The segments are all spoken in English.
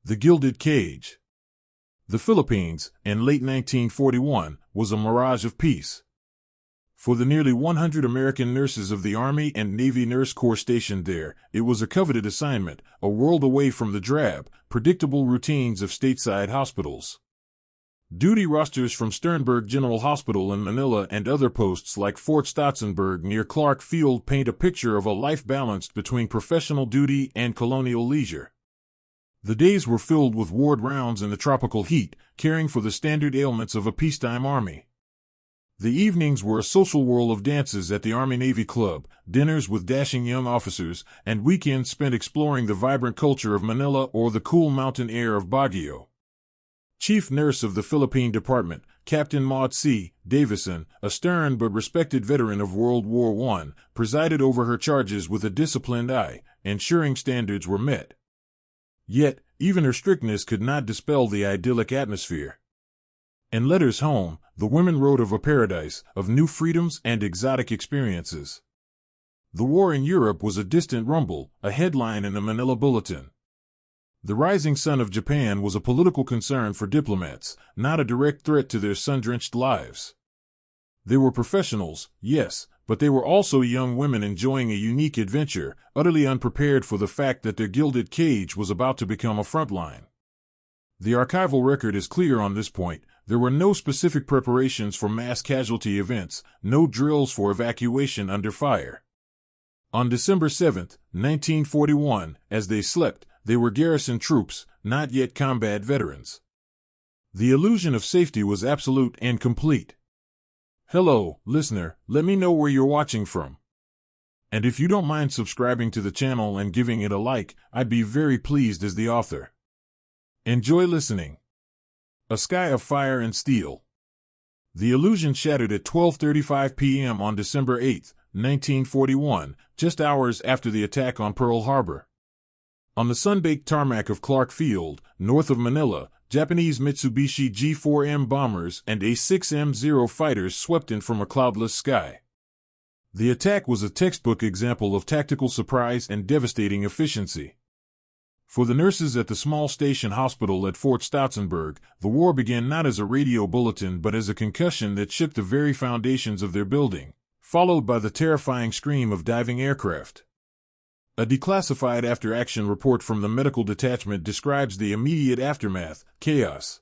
The Gilded Cage. The Philippines, in late 1941, was a mirage of peace. For the nearly 100 American nurses of the Army and Navy Nurse Corps stationed there, it was a coveted assignment, a world away from the drab, predictable routines of stateside hospitals. Duty rosters from Sternberg General Hospital in Manila and other posts like Fort Stotzenburg near Clark Field paint a picture of a life balanced between professional duty and colonial leisure. The days were filled with ward rounds in the tropical heat, caring for the standard ailments of a peacetime army. The evenings were a social whirl of dances at the Army-Navy Club, dinners with dashing young officers, and weekends spent exploring the vibrant culture of Manila or the cool mountain air of Baguio. Chief Nurse of the Philippine Department, Captain Maud C. Davison, a stern but respected veteran of World War I, presided over her charges with a disciplined eye, ensuring standards were met. Yet, even her strictness could not dispel the idyllic atmosphere. In letters home, the women wrote of a paradise, of new freedoms and exotic experiences. The war in Europe was a distant rumble, a headline in the Manila Bulletin. The rising sun of Japan was a political concern for diplomats, not a direct threat to their sun-drenched lives. They were professionals, yes, but they were also young women enjoying a unique adventure, utterly unprepared for the fact that their gilded cage was about to become a front line. The archival record is clear on this point. There were no specific preparations for mass casualty events, no drills for evacuation under fire. On December 7, 1941, as they slept, they were garrison troops, not yet combat veterans. The illusion of safety was absolute and complete. Hello, listener, let me know where you're watching from. And if you don't mind subscribing to the channel and giving it a like, I'd be very pleased as the author. Enjoy listening. A Sky of Fire and Steel. The illusion shattered at 12:35 p.m. on December 8, 1941, just hours after the attack on Pearl Harbor. On the sun-baked tarmac of Clark Field, north of Manila, Japanese Mitsubishi G4M bombers and A6M0 fighters swept in from a cloudless sky. The attack was a textbook example of tactical surprise and devastating efficiency. For the nurses at the small station hospital at Fort Stotzenburg, the war began not as a radio bulletin but as a concussion that shook the very foundations of their building, followed by the terrifying scream of diving aircraft. A declassified after-action report from the medical detachment describes the immediate aftermath, chaos.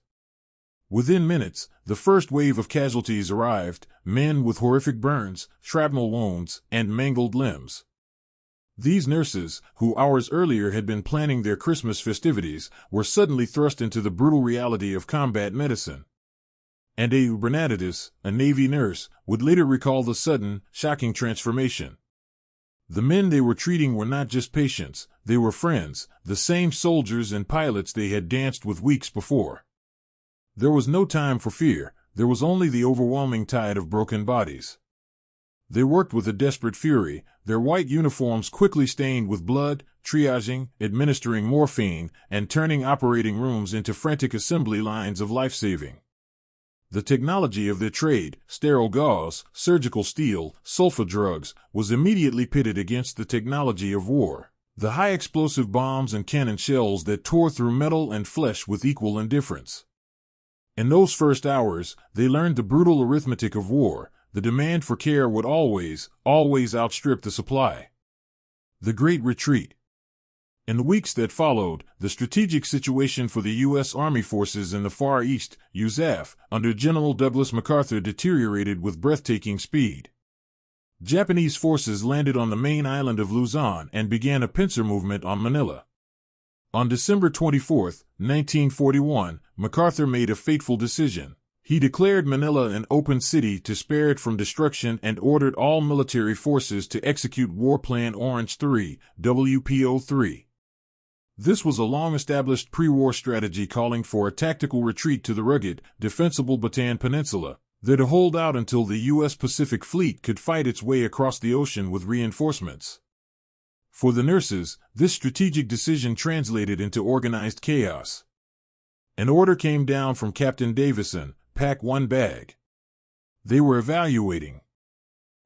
Within minutes, the first wave of casualties arrived, men with horrific burns, shrapnel wounds, and mangled limbs. These nurses, who hours earlier had been planning their Christmas festivities, were suddenly thrust into the brutal reality of combat medicine. And A. Bernadettis, a Navy nurse, would later recall the sudden, shocking transformation. The men they were treating were not just patients, they were friends, the same soldiers and pilots they had danced with weeks before. There was no time for fear, there was only the overwhelming tide of broken bodies. They worked with a desperate fury, their white uniforms quickly stained with blood, triaging, administering morphine, and turning operating rooms into frantic assembly lines of life-saving. The technology of their trade, sterile gauze, surgical steel, sulfa drugs, was immediately pitted against the technology of war, the high-explosive bombs and cannon shells that tore through metal and flesh with equal indifference. In those first hours, they learned the brutal arithmetic of war. The demand for care would always outstrip the supply. The Great Retreat. In the weeks that followed, the strategic situation for the U.S. Army forces in the Far East, USAF, under General Douglas MacArthur deteriorated with breathtaking speed. Japanese forces landed on the main island of Luzon and began a pincer movement on Manila. On December 24, 1941, MacArthur made a fateful decision. He declared Manila an open city to spare it from destruction and ordered all military forces to execute War Plan Orange 3, WPO3. This was a long-established pre-war strategy calling for a tactical retreat to the rugged, defensible Bataan Peninsula, there to hold out until the U.S. Pacific Fleet could fight its way across the ocean with reinforcements. For the nurses, this strategic decision translated into organized chaos. An order came down from Captain Davison, pack one bag. They were evaluating.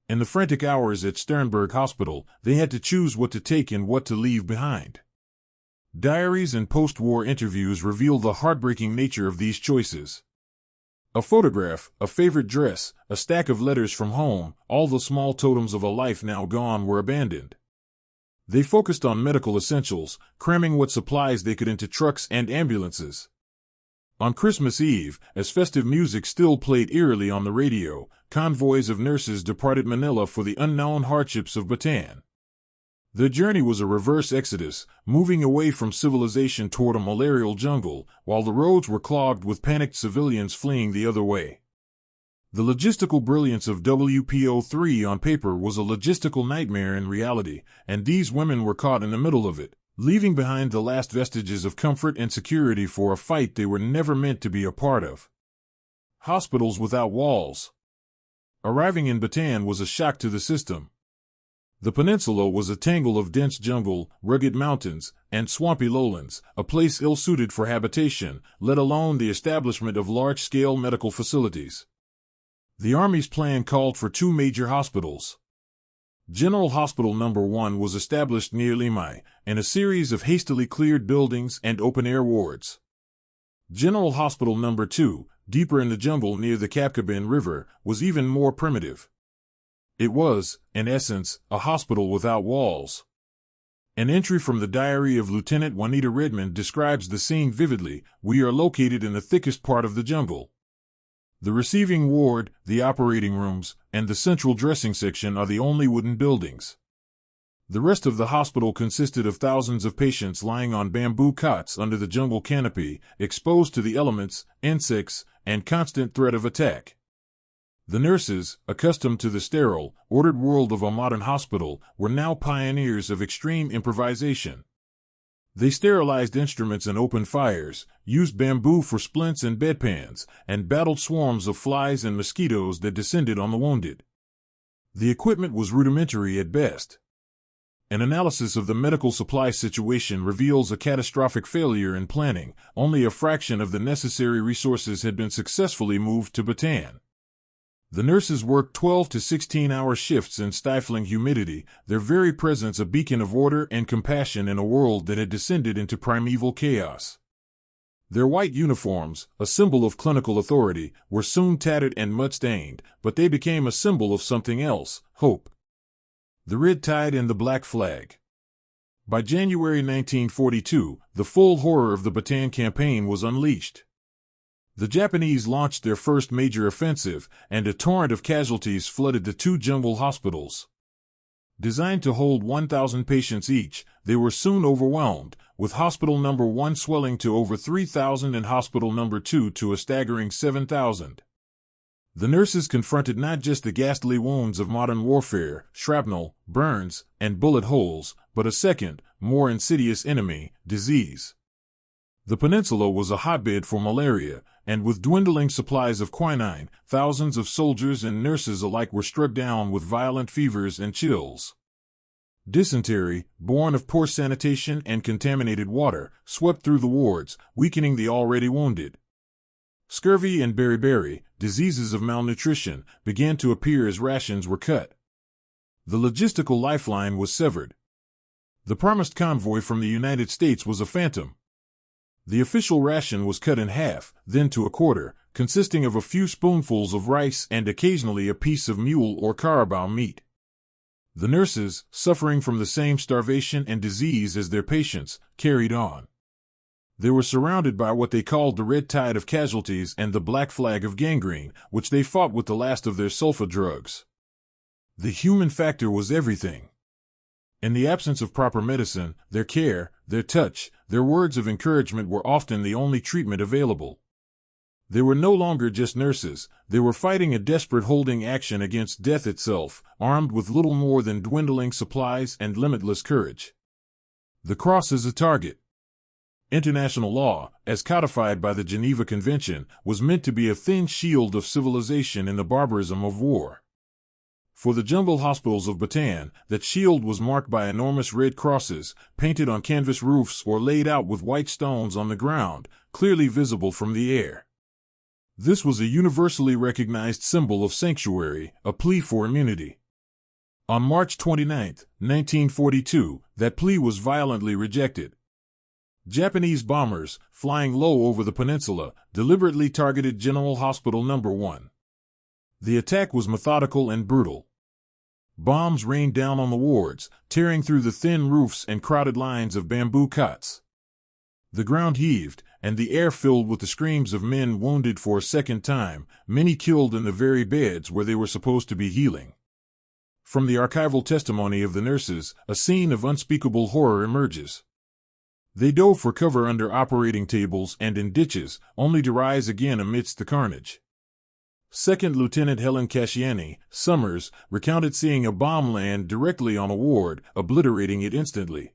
In the frantic hours at Sternberg Hospital, they had to choose what to take and what to leave behind. Diaries and post-war interviews reveal the heartbreaking nature of these choices. A photograph, a favorite dress, a stack of letters from home, all the small totems of a life now gone were abandoned. They focused on medical essentials, cramming what supplies they could into trucks and ambulances. On Christmas Eve, as festive music still played eerily on the radio, convoys of nurses departed Manila for the unknown hardships of Bataan. The journey was a reverse exodus, moving away from civilization toward a malarial jungle, while the roads were clogged with panicked civilians fleeing the other way. The logistical brilliance of WWII on paper was a logistical nightmare in reality, and these women were caught in the middle of it, leaving behind the last vestiges of comfort and security for a fight they were never meant to be a part of. Hospitals without walls. Arriving in Bataan was a shock to the system. The peninsula was a tangle of dense jungle, rugged mountains, and swampy lowlands, a place ill-suited for habitation, let alone the establishment of large-scale medical facilities. The Army's plan called for 2 major hospitals. General Hospital No. 1 was established near Limay, and a series of hastily cleared buildings and open-air wards. General Hospital No. 2, deeper in the jungle near the Captivity River, was even more primitive. It was, in essence, a hospital without walls. An entry from the diary of Lieutenant Juanita Redmond describes the scene vividly. "We are located in the thickest part of the jungle. The receiving ward, the operating rooms, and the central dressing section are the only wooden buildings. The rest of the hospital consisted of thousands of patients lying on bamboo cots under the jungle canopy, exposed to the elements, insects, and constant threat of attack. The nurses, accustomed to the sterile, ordered world of a modern hospital, were now pioneers of extreme improvisation. They sterilized instruments and opened fires, used bamboo for splints and bedpans, and battled swarms of flies and mosquitoes that descended on the wounded. The equipment was rudimentary at best. An analysis of the medical supply situation reveals a catastrophic failure in planning. Only a fraction of the necessary resources had been successfully moved to Bataan. The nurses worked 12 to 16-hour shifts in stifling humidity, their very presence a beacon of order and compassion in a world that had descended into primeval chaos. Their white uniforms, a symbol of clinical authority, were soon tattered and mud-stained, but they became a symbol of something else: hope. The red tide and the black flag. By January 1942, the full horror of the Bataan campaign was unleashed. The Japanese launched their first major offensive, and a torrent of casualties flooded the 2 jungle hospitals. Designed to hold 1,000 patients each, they were soon overwhelmed, with Hospital No. 1 swelling to over 3,000 and Hospital No. 2 to a staggering 7,000. The nurses confronted not just the ghastly wounds of modern warfare, shrapnel, burns, and bullet holes, but a second, more insidious enemy: disease. The peninsula was a hotbed for malaria, and with dwindling supplies of quinine, thousands of soldiers and nurses alike were struck down with violent fevers and chills. Dysentery, born of poor sanitation and contaminated water, swept through the wards, weakening the already wounded. Scurvy and beriberi, diseases of malnutrition, began to appear as rations were cut. The logistical lifeline was severed. The promised convoy from the United States was a phantom. The official ration was cut in half, then to a quarter, consisting of a few spoonfuls of rice and occasionally a piece of mule or carabao meat. The nurses, suffering from the same starvation and disease as their patients, carried on. They were surrounded by what they called the red tide of casualties and the black flag of gangrene, which they fought with the last of their sulfa drugs. The human factor was everything. In the absence of proper medicine, their care, their touch, their words of encouragement were often the only treatment available. They were no longer just nurses, they were fighting a desperate holding action against death itself, armed with little more than dwindling supplies and limitless courage. The cross as a target. International law, as codified by the Geneva Convention, was meant to be a thin shield of civilization in the barbarism of war. For the jungle hospitals of Bataan, that shield was marked by enormous red crosses, painted on canvas roofs or laid out with white stones on the ground, clearly visible from the air. This was a universally recognized symbol of sanctuary, a plea for immunity. On March 29, 1942, that plea was violently rejected. Japanese bombers, flying low over the peninsula, deliberately targeted General Hospital No. 1. The attack was methodical and brutal. Bombs rained down on the wards, tearing through the thin roofs and crowded lines of bamboo cots. The ground heaved, and the air filled with the screams of men wounded for a second time, many killed in the very beds where they were supposed to be healing. From the archival testimony of the nurses, a scene of unspeakable horror emerges. They dove for cover under operating tables and in ditches, only to rise again amidst the carnage. Second Lieutenant Helen Casciani, Summers, recounted seeing a bomb land directly on a ward, obliterating it instantly.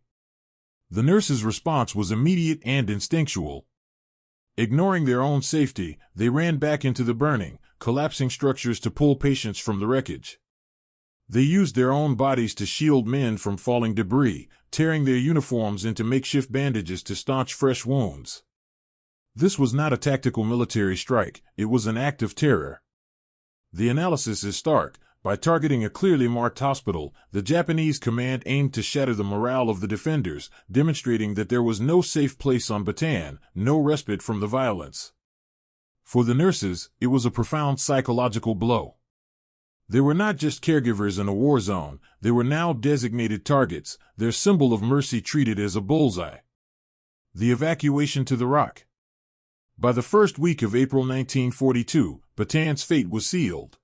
The nurses' response was immediate and instinctual. Ignoring their own safety, they ran back into the burning, collapsing structures to pull patients from the wreckage. They used their own bodies to shield men from falling debris, tearing their uniforms into makeshift bandages to staunch fresh wounds. This was not a tactical military strike, it was an act of terror. The analysis is stark. By targeting a clearly marked hospital, the Japanese command aimed to shatter the morale of the defenders, demonstrating that there was no safe place on Bataan, no respite from the violence. For the nurses, it was a profound psychological blow. They were not just caregivers in a war zone, they were now designated targets, their symbol of mercy treated as a bullseye. The evacuation to the Rock. By the first week of April 1942, Bataan's fate was sealed.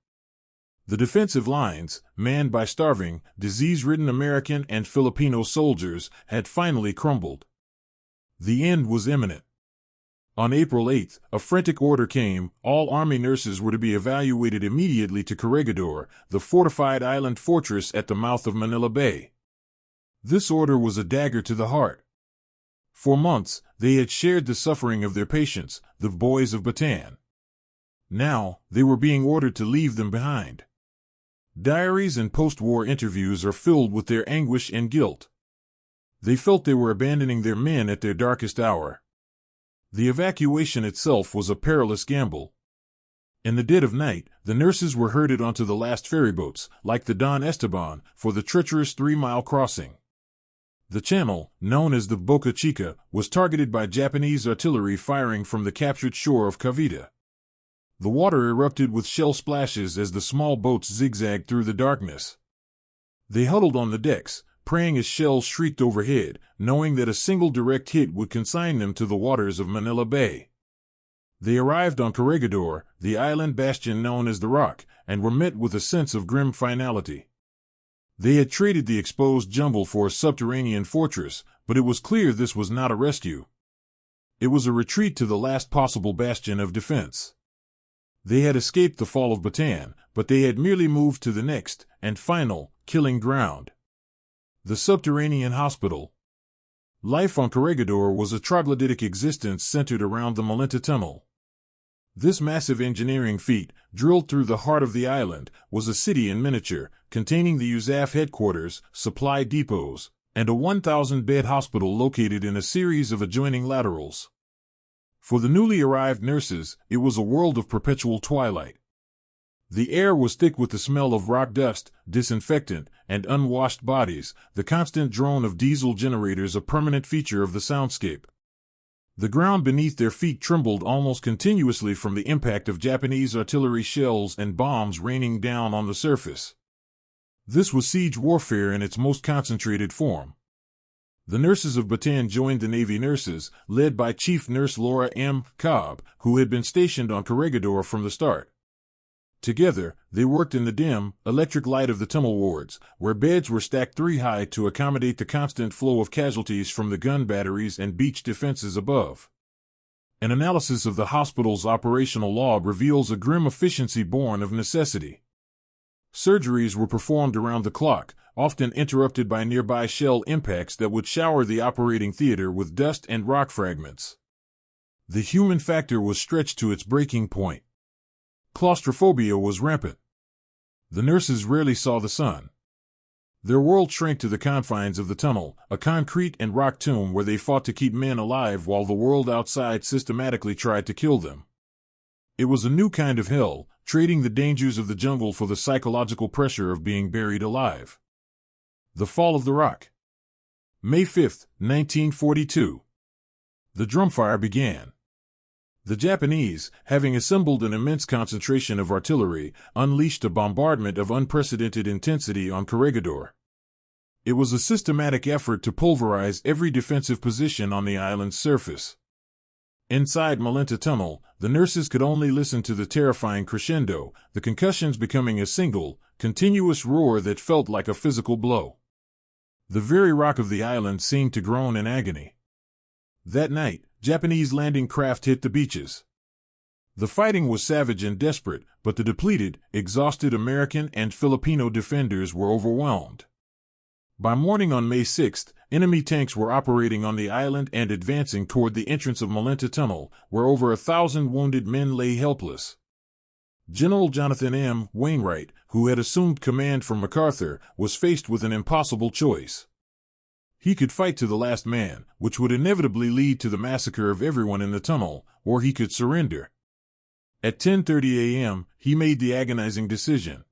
The defensive lines, manned by starving, disease-ridden American and Filipino soldiers, had finally crumbled. The end was imminent. On April 8, a frantic order came: all Army nurses were to be evacuated immediately to Corregidor, the fortified island fortress at the mouth of Manila Bay. This order was a dagger to the heart. For months, they had shared the suffering of their patients, the boys of Bataan. Now, they were being ordered to leave them behind. Diaries and post-war interviews are filled with their anguish and guilt. They felt they were abandoning their men at their darkest hour. The evacuation itself was a perilous gamble. In the dead of night, the nurses were herded onto the last ferryboats, like the Don Esteban, for the treacherous 3-mile crossing. The channel, known as the Boca Chica, was targeted by Japanese artillery firing from the captured shore of Cavite. The water erupted with shell splashes as the small boats zigzagged through the darkness. They huddled on the decks, praying as shells shrieked overhead, knowing that a single direct hit would consign them to the waters of Manila Bay. They arrived on Corregidor, the island bastion known as the Rock, and were met with a sense of grim finality. They had traded the exposed jumble for a subterranean fortress, but it was clear this was not a rescue. It was a retreat to the last possible bastion of defense. They had escaped the fall of Bataan, but they had merely moved to the next, and final, killing ground. The subterranean hospital. Life on Corregidor was a troglodytic existence centered around the Malinta Tunnel. This massive engineering feat, drilled through the heart of the island, was a city in miniature, containing the USAF headquarters, supply depots, and a 1,000-bed hospital located in a series of adjoining laterals. For the newly arrived nurses, it was a world of perpetual twilight. The air was thick with the smell of rock dust, disinfectant, and unwashed bodies, the constant drone of diesel generators a permanent feature of the soundscape. The ground beneath their feet trembled almost continuously from the impact of Japanese artillery shells and bombs raining down on the surface. This was siege warfare in its most concentrated form. The nurses of Bataan joined the Navy nurses, led by Chief Nurse Laura M. Cobb, who had been stationed on Corregidor from the start. Together, they worked in the dim, electric light of the tunnel wards, where beds were stacked 3 high to accommodate the constant flow of casualties from the gun batteries and beach defenses above. An analysis of the hospital's operational log reveals a grim efficiency born of necessity. Surgeries were performed around the clock, often interrupted by nearby shell impacts that would shower the operating theater with dust and rock fragments. The human factor was stretched to its breaking point. Claustrophobia was rampant. The nurses rarely saw the sun. Their world shrank to the confines of the tunnel, a concrete and rock tomb where they fought to keep men alive while the world outside systematically tried to kill them. It was a new kind of hell, trading the dangers of the jungle for the psychological pressure of being buried alive. The Fall of the Rock. May 5, 1942. The drumfire began. The Japanese, having assembled an immense concentration of artillery, unleashed a bombardment of unprecedented intensity on Corregidor. It was a systematic effort to pulverize every defensive position on the island's surface. Inside Malenta Tunnel, the nurses could only listen to the terrifying crescendo, the concussions becoming a single, continuous roar that felt like a physical blow. The very rock of the island seemed to groan in agony. That night, Japanese landing craft hit the beaches. The fighting was savage and desperate, but the depleted, exhausted American and Filipino defenders were overwhelmed. By morning on May 6, enemy tanks were operating on the island and advancing toward the entrance of Malenta Tunnel, where over 1,000 wounded men lay helpless. General Jonathan M. Wainwright, who had assumed command from MacArthur, was faced with an impossible choice. He could fight to the last man, which would inevitably lead to the massacre of everyone in the tunnel, or he could surrender. At 10:30 a.m., he made the agonizing decision.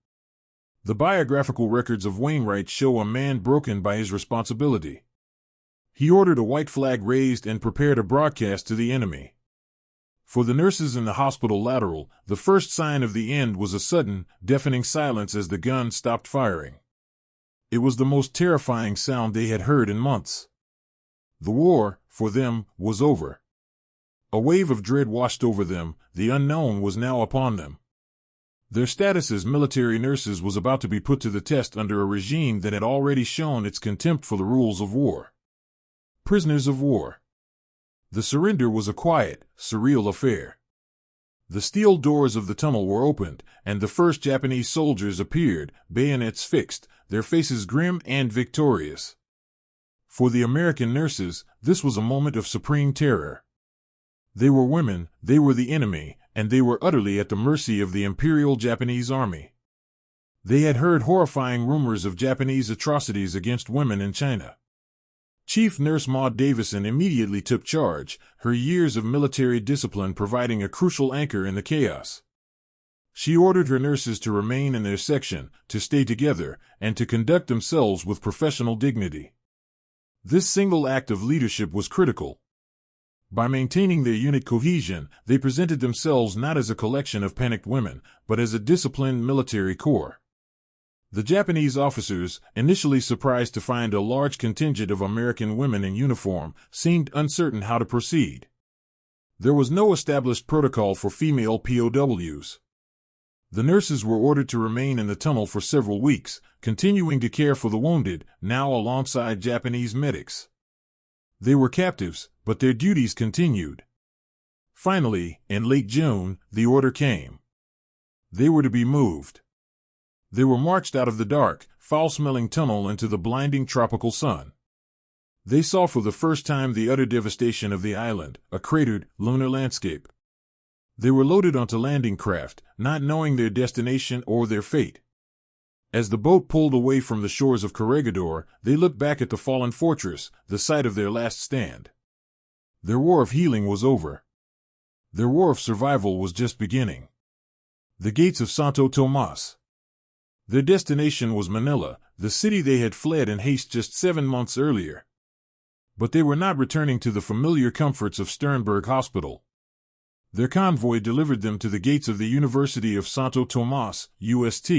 The biographical records of Wainwright show a man broken by his responsibility. He ordered a white flag raised and prepared a broadcast to the enemy. For the nurses in the hospital lateral, the first sign of the end was a sudden, deafening silence as the gun stopped firing. It was the most terrifying sound they had heard in months. The war, for them, was over. A wave of dread washed over them. The unknown was now upon them. Their status as military nurses was about to be put to the test under a regime that had already shown its contempt for the rules of war. Prisoners of war. The surrender was a quiet, surreal affair. The steel doors of the tunnel were opened, and the first Japanese soldiers appeared, bayonets fixed, their faces grim and victorious. For the American nurses, this was a moment of supreme terror. They were women, they were the enemy, and they were utterly at the mercy of the Imperial Japanese Army. They had heard horrifying rumors of Japanese atrocities against women in China. Chief Nurse Maud Davison immediately took charge, her years of military discipline providing a crucial anchor in the chaos. She ordered her nurses to remain in their section, to stay together, and to conduct themselves with professional dignity. This single act of leadership was critical. By maintaining their unit cohesion, they presented themselves not as a collection of panicked women, but as a disciplined military corps. The Japanese officers, initially surprised to find a large contingent of American women in uniform, seemed uncertain how to proceed. There was no established protocol for female POWs. The nurses were ordered to remain in the tunnel for several weeks, continuing to care for the wounded, now alongside Japanese medics. They were captives, but their duties continued. Finally, in late June, the order came. They were to be moved. They were marched out of the dark, foul-smelling tunnel into the blinding tropical sun. They saw for the first time the utter devastation of the island, a cratered, lunar landscape. They were loaded onto landing craft, not knowing their destination or their fate. As the boat pulled away from the shores of Corregidor, they looked back at the fallen fortress, the site of their last stand. Their war of healing was over. Their war of survival was just beginning. The gates of Santo Tomas. Their destination was Manila, the city they had fled in haste just 7 months earlier. But they were not returning to the familiar comforts of Sternberg Hospital. Their convoy delivered them to the gates of the University of Santo Tomas, UST,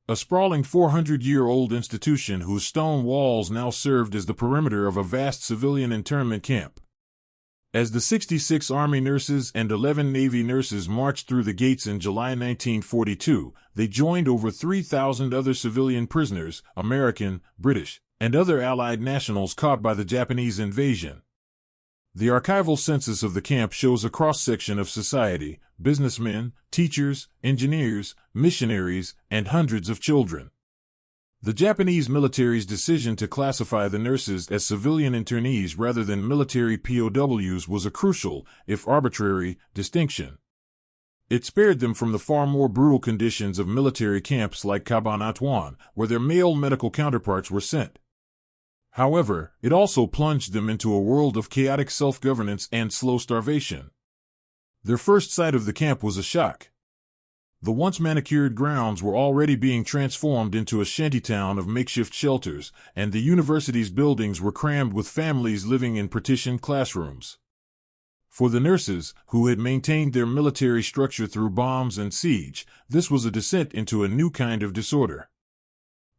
a sprawling 400-year-old institution whose stone walls now served as the perimeter of a vast civilian internment camp. As the 66 Army nurses and 11 Navy nurses marched through the gates in July 1942, they joined over 3,000 other civilian prisoners, American, British, and other Allied nationals caught by the Japanese invasion. The archival census of the camp shows a cross-section of society: businessmen, teachers, engineers, missionaries, and hundreds of children. The Japanese military's decision to classify the nurses as civilian internees rather than military POWs was a crucial, if arbitrary, distinction. It spared them from the far more brutal conditions of military camps like Cabanatuan, where their male medical counterparts were sent. However, it also plunged them into a world of chaotic self-governance and slow starvation. Their first sight of the camp was a shock. The once manicured grounds were already being transformed into a shantytown of makeshift shelters, and the university's buildings were crammed with families living in partitioned classrooms. For the nurses, who had maintained their military structure through bombs and siege, this was a descent into a new kind of disorder.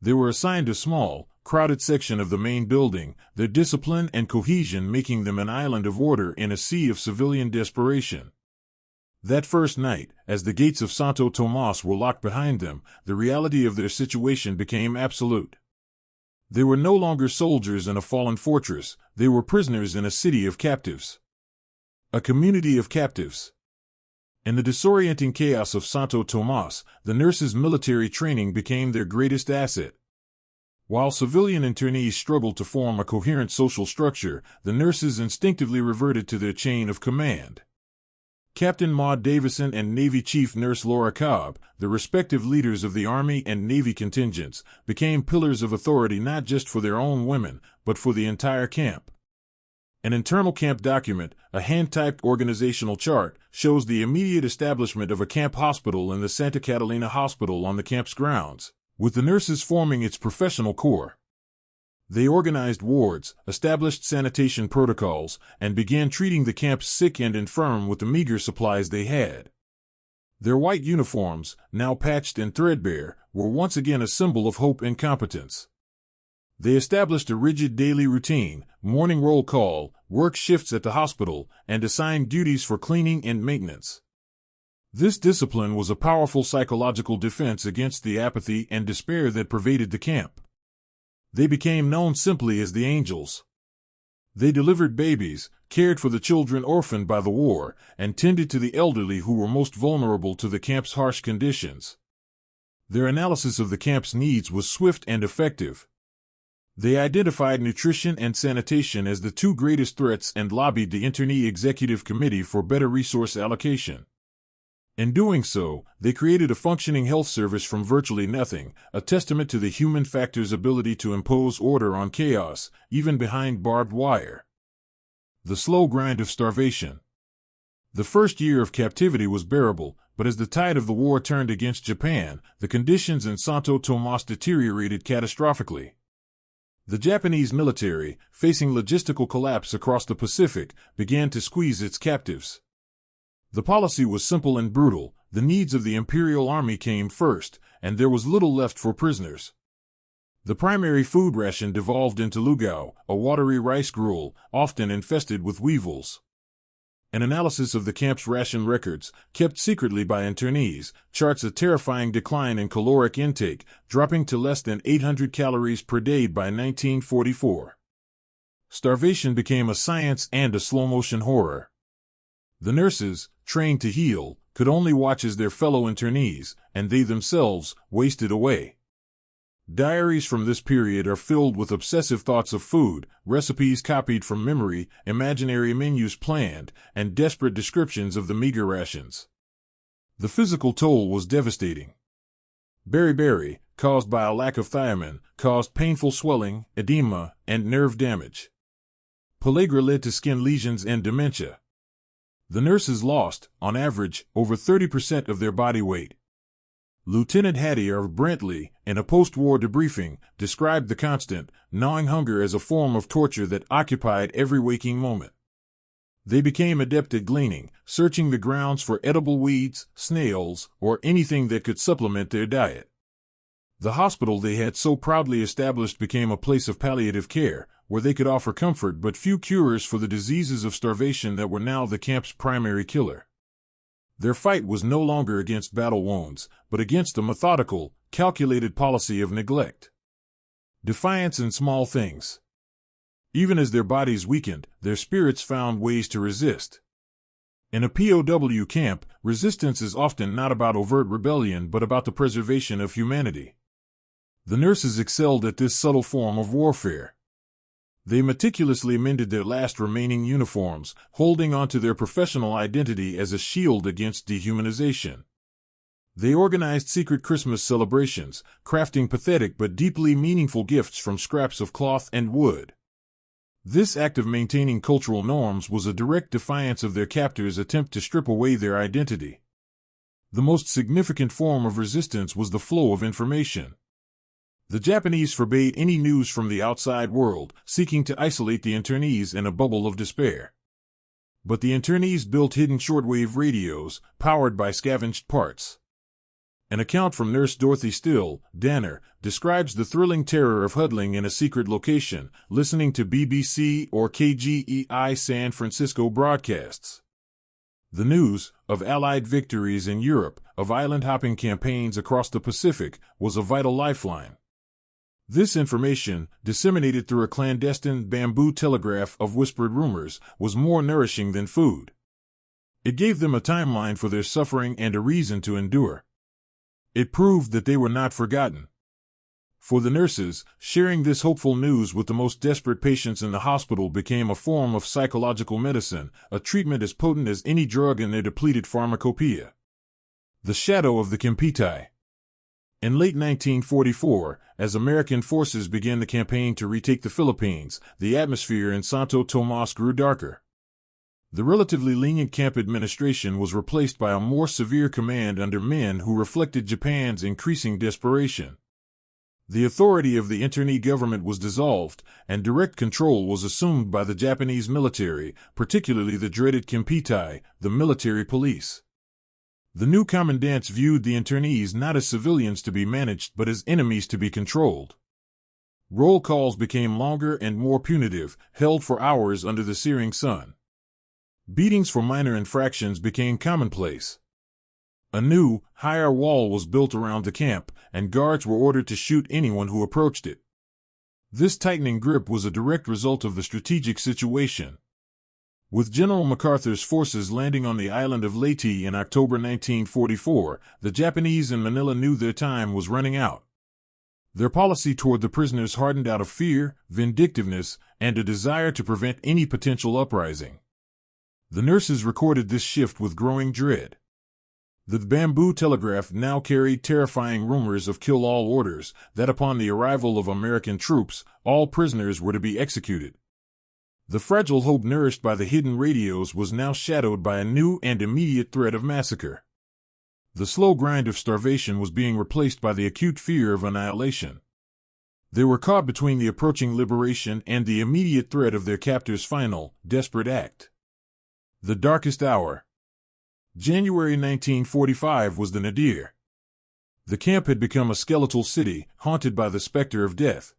They were assigned a small, crowded section of the main building, their discipline and cohesion making them an island of order in a sea of civilian desperation. That first night, as the gates of Santo Tomas were locked behind them, the reality of their situation became absolute. They were no longer soldiers in a fallen fortress, they were prisoners in a city of captives. A community of captives. In the disorienting chaos of Santo Tomas, the nurses' military training became their greatest asset. While civilian internees struggled to form a coherent social structure, the nurses instinctively reverted to their chain of command. Captain Maud Davison and Navy Chief Nurse Laura Cobb, the respective leaders of the Army and Navy contingents, became pillars of authority not just for their own women, but for the entire camp. An internal camp document, a hand-typed organizational chart, shows the immediate establishment of a camp hospital in the Santa Catalina Hospital on the camp's grounds, with the nurses forming its professional core. They organized wards, established sanitation protocols, and began treating the camp's sick and infirm with the meager supplies they had. Their white uniforms, now patched and threadbare, were once again a symbol of hope and competence. They established a rigid daily routine, morning roll call, work shifts at the hospital, and assigned duties for cleaning and maintenance. This discipline was a powerful psychological defense against the apathy and despair that pervaded the camp. They became known simply as the Angels. They delivered babies, cared for the children orphaned by the war, and tended to the elderly who were most vulnerable to the camp's harsh conditions. Their analysis of the camp's needs was swift and effective. They identified nutrition and sanitation as the two greatest threats and lobbied the Internee Executive Committee for better resource allocation. In doing so, they created a functioning health service from virtually nothing, a testament to the human factor's ability to impose order on chaos, even behind barbed wire. The slow grind of starvation. The first year of captivity was bearable, but as the tide of the war turned against Japan, the conditions in Santo Tomas deteriorated catastrophically. The Japanese military, facing logistical collapse across the Pacific, began to squeeze its captives. The policy was simple and brutal. The needs of the Imperial Army came first, and there was little left for prisoners. The primary food ration devolved into lugao, a watery rice gruel, often infested with weevils. An analysis of the camp's ration records, kept secretly by internees, charts a terrifying decline in caloric intake, dropping to less than 800 calories per day by 1944. Starvation became a science and a slow-motion horror. The nurses, trained to heal, could only watch as their fellow internees, and they themselves, wasted away. Diaries from this period are filled with obsessive thoughts of food, recipes copied from memory, imaginary menus planned, and desperate descriptions of the meager rations. The physical toll was devastating. Beriberi, caused by a lack of thiamine, caused painful swelling, edema, and nerve damage. Pellagra led to skin lesions and dementia. The nurses lost, on average, over 30% of their body weight. Lieutenant Hattie of Brentley, in a post-war debriefing, described the constant, gnawing hunger as a form of torture that occupied every waking moment. They became adept at gleaning, searching the grounds for edible weeds, snails, or anything that could supplement their diet. The hospital they had so proudly established became a place of palliative care, where they could offer comfort but few cures for the diseases of starvation that were now the camp's primary killer. Their fight was no longer against battle wounds, but against a methodical, calculated policy of neglect. Defiance in small things. Even as their bodies weakened, their spirits found ways to resist. In a POW camp, resistance is often not about overt rebellion but about the preservation of humanity. The nurses excelled at this subtle form of warfare. They meticulously mended their last remaining uniforms, holding onto their professional identity as a shield against dehumanization. They organized secret Christmas celebrations, crafting pathetic but deeply meaningful gifts from scraps of cloth and wood. This act of maintaining cultural norms was a direct defiance of their captors' attempt to strip away their identity. The most significant form of resistance was the flow of information. The Japanese forbade any news from the outside world, seeking to isolate the internees in a bubble of despair. But the internees built hidden shortwave radios, powered by scavenged parts. An account from Nurse Dorothy Still, Danner, describes the thrilling terror of huddling in a secret location, listening to BBC or KGEI San Francisco broadcasts. The news of Allied victories in Europe, of island-hopping campaigns across the Pacific, was a vital lifeline. This information, disseminated through a clandestine bamboo telegraph of whispered rumors, was more nourishing than food. It gave them a timeline for their suffering and a reason to endure. It proved that they were not forgotten. For the nurses, sharing this hopeful news with the most desperate patients in the hospital became a form of psychological medicine, a treatment as potent as any drug in their depleted pharmacopoeia. The shadow of the Captivity. In late 1944, as American forces began the campaign to retake the Philippines, the atmosphere in Santo Tomas grew darker. The relatively lenient camp administration was replaced by a more severe command under men who reflected Japan's increasing desperation. The authority of the internee government was dissolved, and direct control was assumed by the Japanese military, particularly the dreaded Captivity, the military police. The new commandants viewed the internees not as civilians to be managed but as enemies to be controlled. Roll calls became longer and more punitive, held for hours under the searing sun. Beatings for minor infractions became commonplace. A new, higher wall was built around the camp, and guards were ordered to shoot anyone who approached it. This tightening grip was a direct result of the strategic situation. With General MacArthur's forces landing on the island of Leyte in October 1944, the Japanese in Manila knew their time was running out. Their policy toward the prisoners hardened out of fear, vindictiveness, and a desire to prevent any potential uprising. The nurses recorded this shift with growing dread. The bamboo telegraph now carried terrifying rumors of kill-all orders, that upon the arrival of American troops, all prisoners were to be executed. The fragile hope nourished by the hidden radios was now shadowed by a new and immediate threat of massacre. The slow grind of starvation was being replaced by the acute fear of annihilation. They were caught between the approaching liberation and the immediate threat of their captors' final, desperate act. The darkest hour. January 1945 was the nadir. The camp had become a skeletal city, haunted by the specter of death.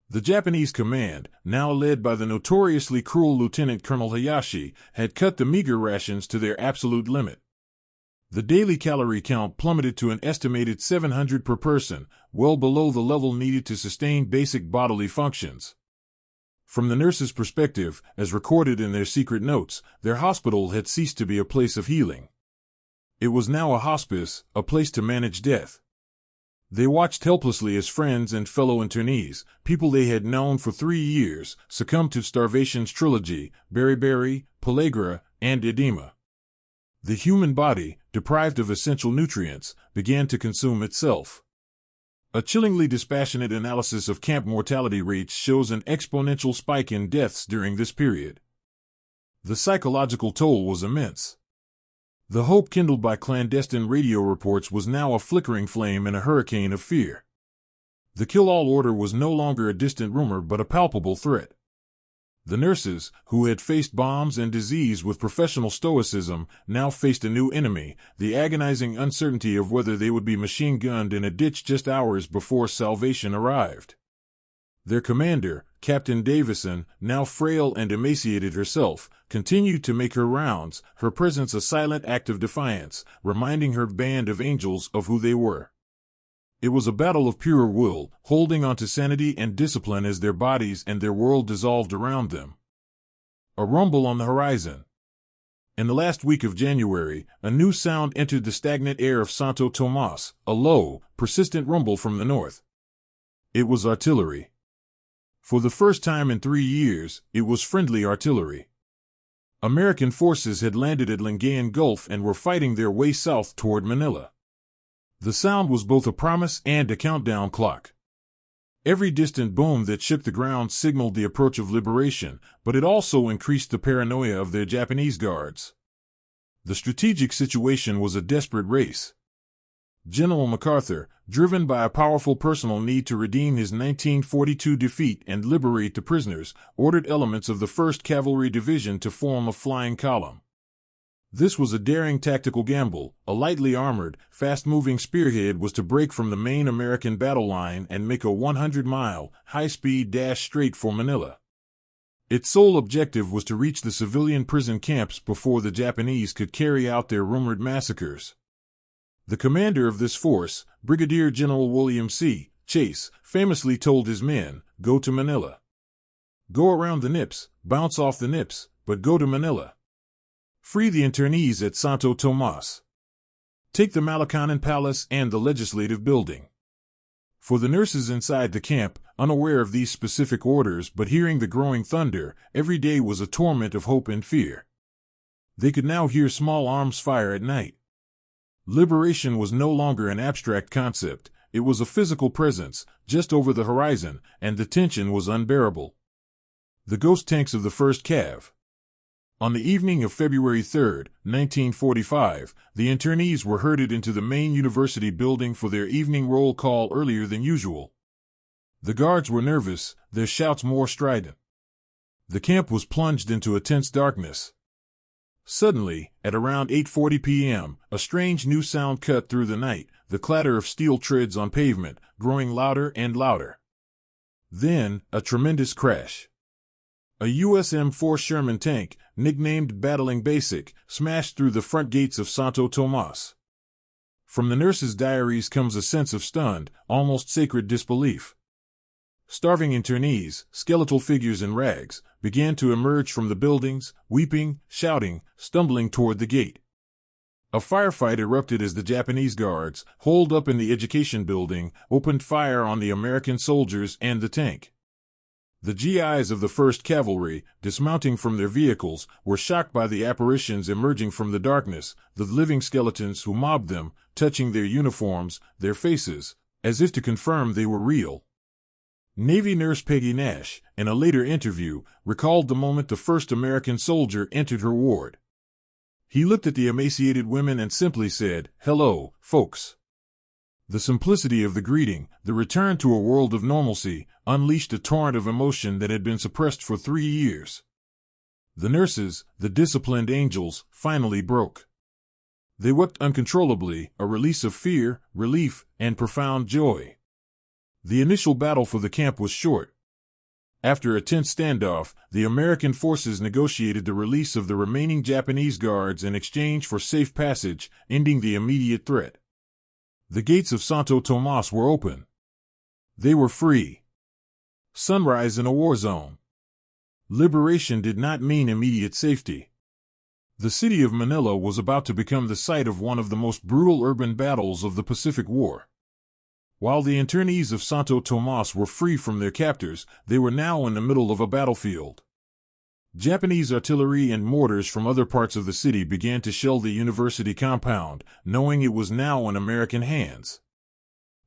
The Japanese command, now led by the notoriously cruel Lieutenant Colonel Hayashi, had cut the meager rations to their absolute limit. The daily calorie count plummeted to an estimated 700 per person, well below the level needed to sustain basic bodily functions. From the nurses' perspective, as recorded in their secret notes, their hospital had ceased to be a place of healing. It was now a hospice, a place to manage death. They watched helplessly as friends and fellow internees, people they had known for 3 years, succumbed to starvation's trilogy, beriberi, pellagra, and edema. The human body, deprived of essential nutrients, began to consume itself. A chillingly dispassionate analysis of camp mortality rates shows an exponential spike in deaths during this period. The psychological toll was immense. The hope kindled by clandestine radio reports was now a flickering flame in a hurricane of fear. The kill-all order was no longer a distant rumor but a palpable threat. The nurses, who had faced bombs and disease with professional stoicism, now faced a new enemy, the agonizing uncertainty of whether they would be machine-gunned in a ditch just hours before salvation arrived. Their commander, Captain Davison, now frail and emaciated herself, continued to make her rounds, her presence a silent act of defiance, reminding her band of angels of who they were. It was a battle of pure will, holding on to sanity and discipline as their bodies and their world dissolved around them. A rumble on the horizon. In the last week of January, a new sound entered the stagnant air of Santo Tomas, a low, persistent rumble from the north. It was artillery. For the first time in 3 years, it was friendly artillery. American forces had landed at Lingayen Gulf and were fighting their way south toward Manila. The sound was both a promise and a countdown clock. Every distant boom that shook the ground signaled the approach of liberation, but it also increased the paranoia of their Japanese guards. The strategic situation was a desperate race. General MacArthur, driven by a powerful personal need to redeem his 1942 defeat and liberate the prisoners, ordered elements of the 1st Cavalry Division to form a flying column. This was a daring tactical gamble. A lightly armored, fast-moving spearhead was to break from the main American battle line and make a 100-mile, high-speed dash straight for Manila. Its sole objective was to reach the civilian prison camps before the Japanese could carry out their rumored massacres. The commander of this force, Brigadier General William C. Chase, famously told his men, "Go to Manila. Go around the nips, bounce off the nips, but go to Manila. Free the internees at Santo Tomas. Take the Malacanan Palace and the Legislative Building." For the nurses inside the camp, unaware of these specific orders but hearing the growing thunder, every day was a torment of hope and fear. They could now hear small arms fire at night. Liberation was no longer an abstract concept, it was a physical presence, just over the horizon, and the tension was unbearable. The ghost tanks of the 1st Cav. On the evening of February 3, 1945, the internees were herded into the main university building for their evening roll call earlier than usual. The guards were nervous, their shouts more strident. The camp was plunged into a tense darkness. Suddenly, at around 8:40 p.m., a strange new sound cut through the night, the clatter of steel treads on pavement, growing louder and louder. Then, a tremendous crash. A U.S. M4 Sherman tank, nicknamed Battling Basic, smashed through the front gates of Santo Tomas. From the nurses' diaries comes a sense of stunned, almost sacred disbelief. Starving internees, skeletal figures in rags, began to emerge from the buildings, weeping, shouting, stumbling toward the gate. A firefight erupted as the Japanese guards, holed up in the education building, opened fire on the American soldiers and the tank. The GIs of the 1st Cavalry, dismounting from their vehicles, were shocked by the apparitions emerging from the darkness, the living skeletons who mobbed them, touching their uniforms, their faces, as if to confirm they were real. Navy nurse Peggy Nash, in a later interview, recalled the moment the first American soldier entered her ward. He looked at the emaciated women and simply said, "Hello, folks." The simplicity of the greeting, the return to a world of normalcy, unleashed a torrent of emotion that had been suppressed for 3 years. The nurses, the disciplined angels, finally broke. They wept uncontrollably, a release of fear, relief, and profound joy. The initial battle for the camp was short. After a tense standoff, the American forces negotiated the release of the remaining Japanese guards in exchange for safe passage, ending the immediate threat. The gates of Santo Tomas were open. They were free. Sunrise in a war zone. Liberation did not mean immediate safety. The city of Manila was about to become the site of one of the most brutal urban battles of the Pacific War. While the internees of Santo Tomas were free from their captors, they were now in the middle of a battlefield. Japanese artillery and mortars from other parts of the city began to shell the university compound, knowing it was now in American hands.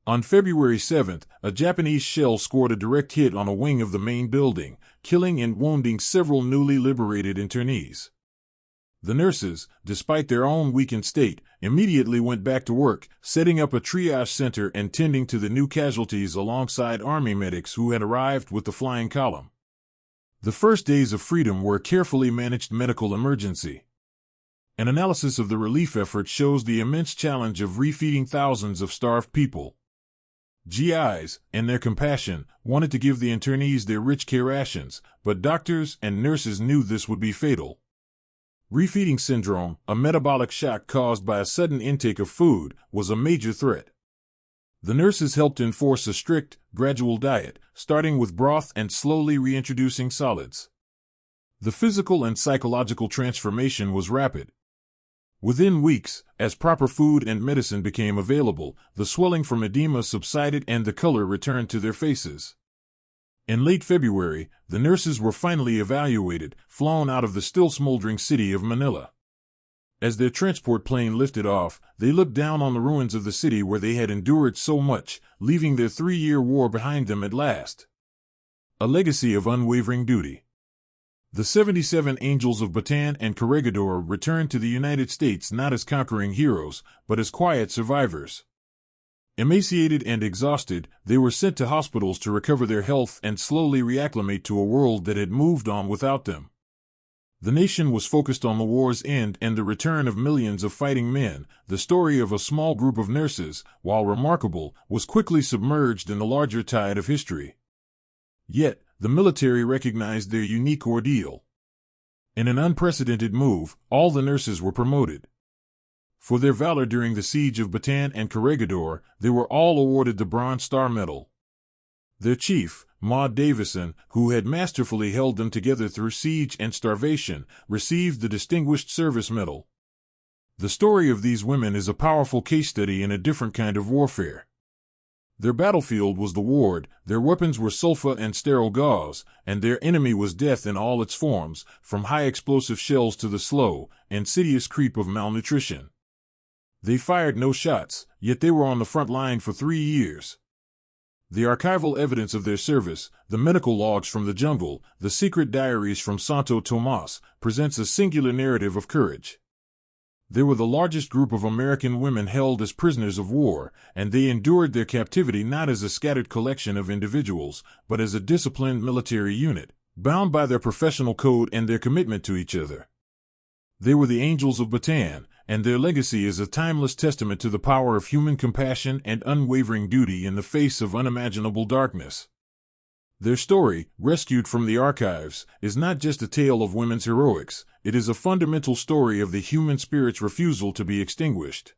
On February 7th, a Japanese shell scored a direct hit on a wing of the main building, killing and wounding several newly liberated internees. The nurses, despite their own weakened state, immediately went back to work, setting up a triage center and tending to the new casualties alongside Army medics who had arrived with the flying column. The first days of freedom were a carefully managed medical emergency. An analysis of the relief effort shows the immense challenge of refeeding thousands of starved people. GIs, in their compassion, wanted to give the internees their rich care rations, but doctors and nurses knew this would be fatal. Refeeding syndrome, a metabolic shock caused by a sudden intake of food, was a major threat. The nurses helped enforce a strict, gradual diet, starting with broth and slowly reintroducing solids. The physical and psychological transformation was rapid. Within weeks, as proper food and medicine became available, the swelling from edema subsided and the color returned to their faces. In late February, the nurses were finally evaluated, flown out of the still smoldering city of Manila. As their transport plane lifted off, they looked down on the ruins of the city where they had endured so much, leaving their 3-year war behind them at last. A legacy of unwavering duty. The 77 Angels of Bataan and Corregidor returned to the United States not as conquering heroes, but as quiet survivors. Emaciated and exhausted, they were sent to hospitals to recover their health and slowly reacclimate to a world that had moved on without them. The nation was focused on the war's end and the return of millions of fighting men. The story of a small group of nurses, while remarkable, was quickly submerged in the larger tide of history. Yet, the military recognized their unique ordeal. In an unprecedented move, all the nurses were promoted. For their valor during the siege of Bataan and Corregidor, they were all awarded the Bronze Star Medal. Their chief, Maud Davison, who had masterfully held them together through siege and starvation, received the Distinguished Service Medal. The story of these women is a powerful case study in a different kind of warfare. Their battlefield was the ward, their weapons were sulfur and sterile gauze, and their enemy was death in all its forms, from high-explosive shells to the slow, insidious creep of malnutrition. They fired no shots, yet they were on the front line for 3 years. The archival evidence of their service, the medical logs from the jungle, the secret diaries from Santo Tomas, presents a singular narrative of courage. They were the largest group of American women held as prisoners of war, and they endured their captivity not as a scattered collection of individuals, but as a disciplined military unit, bound by their professional code and their commitment to each other. They were the angels of Bataan, and their legacy is a timeless testament to the power of human compassion and unwavering duty in the face of unimaginable darkness. Their story, rescued from the archives, is not just a tale of women's heroics, it is a fundamental story of the human spirit's refusal to be extinguished.